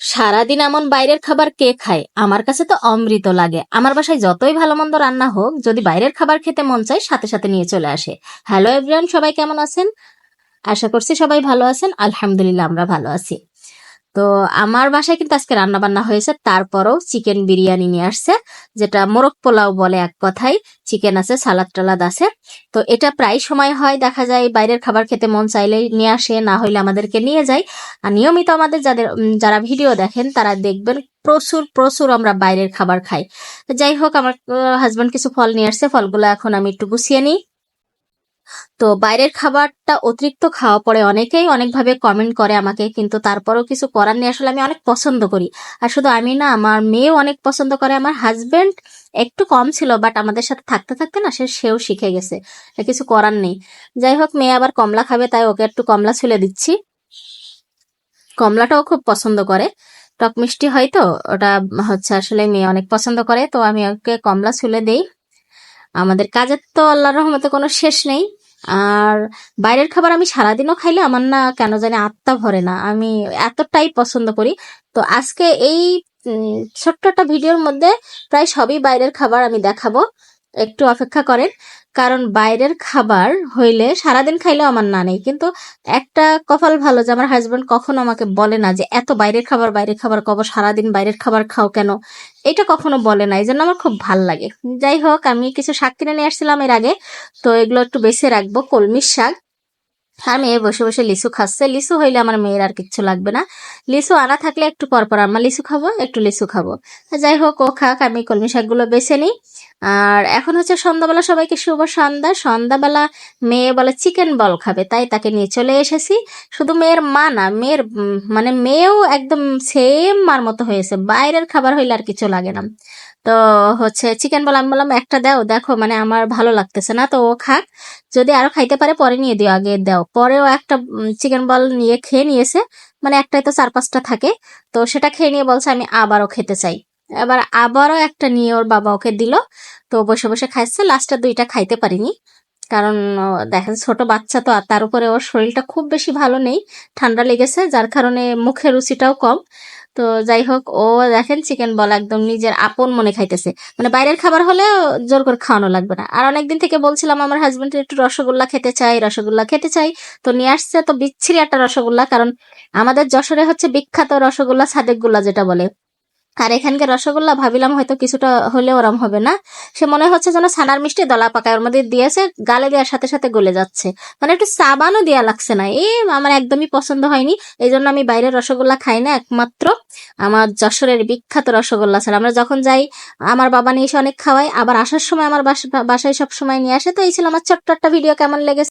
সারাদিন এমন বাইরের খাবার কে খায়? আমার কাছে তো অমৃত লাগে। আমার বাসায় যতই ভালো মন্দ রান্না হোক, যদি বাইরের খাবার খেতে মন চায় সাথে সাথে নিয়ে চলে আসে। হ্যালো এভরিওয়ান, সবাই কেমন আছেন? আশা করছি সবাই ভালো আছেন। আলহামদুলিল্লাহ, আমরা ভালো আছি। তো আমার বাসায় কিন্তু আজকে রান্না বান্না হয়েছে, তারপরও চিকেন বিরিয়ানি নিয়ে আসছে, যেটা মোরগ পোলাও বলে এক কথায়। চিকেন আছে, সালাদ টালাদ আছে। তো এটা প্রায় সময় হয়, দেখা যায় বাইরের খাবার খেতে মন চাইলে নিয়ে আসে, না হইলে আমাদেরকে নিয়ে যায়। আর নিয়মিত আমাদের যারা ভিডিও দেখেন তারা দেখবেন প্রচুর প্রচুর আমরা বাইরের খাবার খাই। তো যাই হোক, আমার হাজবেন্ড কিছু ফল নিয়ে আসছে, ফলগুলো এখন আমি একটু গুছিয়ে নিই। তো বাইরের খাবারটা অতিরিক্ত খাওয়া পড়ে অনেকেই অনেকভাবে কমেন্ট করে আমাকে, কিন্তু তারপরেও কিছু করার নেই। আসলে আমি অনেক পছন্দ করি। আর শুধু আমি না, আমার মেয়েও অনেক পছন্দ করে। আমার হাজবেন্ড একটু কম ছিল, বাট আমাদের সাথে থাকতে থাকতে না সেও শিখে গেছে। কিছু করার নেই। যাই হোক, মেয়ে আবার কমলা খাবে, তাই ওকে একটু কমলা ছুলে দিচ্ছি। কমলাটাও খুব পছন্দ করে, টক মিষ্টি হয় তো, ওটা হচ্ছে আসলে মেয়ে অনেক পছন্দ করে, তো আমি ওকে কমলা ছুলে দেই। আমাদের কাজের তো আল্লাহর রহমতে কোনো শেষ নেই। আর বাইরের খাবার আমি সারাদিনও খাইলে আমার না কেন জানি আত্মা ভরে না, আমি এতটাই পছন্দ করি। তো আজকে এই ছোট্ট একটা ভিডিওর মধ্যে প্রায় সবই বাইরের খাবার আমি দেখাবো, একটু অপেক্ষা করেন। কারণ বাইরের খাবার হইলে সারাদিন খাইলেও আমার না নেই, কিন্তু একটা কপাল ভালো যে আমার হাজবেন্ড কখনো আমাকে বলে না যে এত বাইরের খাবার বাইরের খাবার কব, সারাদিন বাইরের খাবার খাও কেন, এটা কখনো বলে না। এই জন্য আমার খুব ভাল লাগে। যাই হোক, আমি কিছু শাক কিনে নিয়ে আসছিলাম এর আগে, তো এগুলো একটু বেছে রাখবো। কলমির শাক। আর মেয়ে বসে বসে লিচু খাচ্ছে। লিচু হইলে আমার মেয়ের আর কিচ্ছু লাগবে না। লিচু আনা থাকলে একটু পর পর আমরা লিচু খাবো, একটু লিচু খাবো। যাই হোক, ও খাক, আমি কলমি শাকগুলো বেছে নিই। আর এখন হচ্ছে সন্ধ্যাবেলা, সবাইকে শুভ সন্ধ্যা। সন্ধ্যাবেলা মেয়ে বলে চিকেন বল খাবে, তাই তাকে নিয়ে চলে এসেছি। শুধু মেয়ের মা না, মেয়ের মানে মেয়েও একদম সেম মার মতো হয়েছে। বাইরের খাবার হইলে আর কিছু লাগে না। তো হচ্ছে চিকেন বল, আমি বললাম একটা দাও, দেখো মানে আমার ভালো লাগতেছে না, তো ও খাক। যদি আরো খাইতে পারে পরে নিয়ে দিও, আগে দাও। পরেও একটা চিকেন বল নিয়ে খেয়ে নিয়েছে। মানে একটাই তো 4-5টা থাকে। তো সেটা খেয়ে নিয়ে বলছে আমি আবারও খেতে চাই। এবার আবারও একটা নিয়ে ওর বাবা ওকে দিল। তো বসে বসে খাইছে। লাস্টে 2টা খাইতে পারিনি, কারণ দেখেন ছোট বাচ্চা তো, আর তার উপরে ওর শরীরটা খুব বেশি ভালো নেই, ঠান্ডা লেগেছে, যার কারণে মুখের রুচিটাও কম। তো যাই হোক, ও দেখেন চিকেন বল একদম নিজের আপন মনে খাইতেছে। মানে বাইরের খাবার হলে জোর করে খাওয়ানো লাগবে না। আর অনেকদিন থেকে বলছিলাম আমার হাজবেন্ডের একটু রসগোল্লা খেতে চাই, রসগোল্লা খেতে চাই। তো নিয়ে আসছে তো বিচ্ছিরি একটা রসগোল্লা, কারণ আমাদের যশোরে হচ্ছে বিখ্যাত রসগোল্লা, সাদেকগোল্লা যেটা বলে। আর এখানকার রসগোল্লা ভাবিলাম হয়তো কিছুটা হলেও ওরম হবে না। সে মনে হচ্ছে যেন ছানার মিষ্টি দলা পাকায় ওর মধ্যে দিয়েছে, গালে দেওয়ার সাথে সাথে গলে যাচ্ছে। মানে একটু সাবানও দেওয়া লাগছে না। আমার একদমই পছন্দ হয়নি। এই জন্য আমি বাইরের রসগোল্লা খাই না, একমাত্র আমার যশোরের বিখ্যাত রসগোল্লা ছাড়া। আমরা যখন যাই আমার বাবা নিয়ে এসে অনেক খাওয়াই, আবার আসার সময় আমার বাসায় সব সময় নিয়ে আসে। তো এই ছিল আমার ছোট্ট একটা ভিডিও। কেমন লেগেছে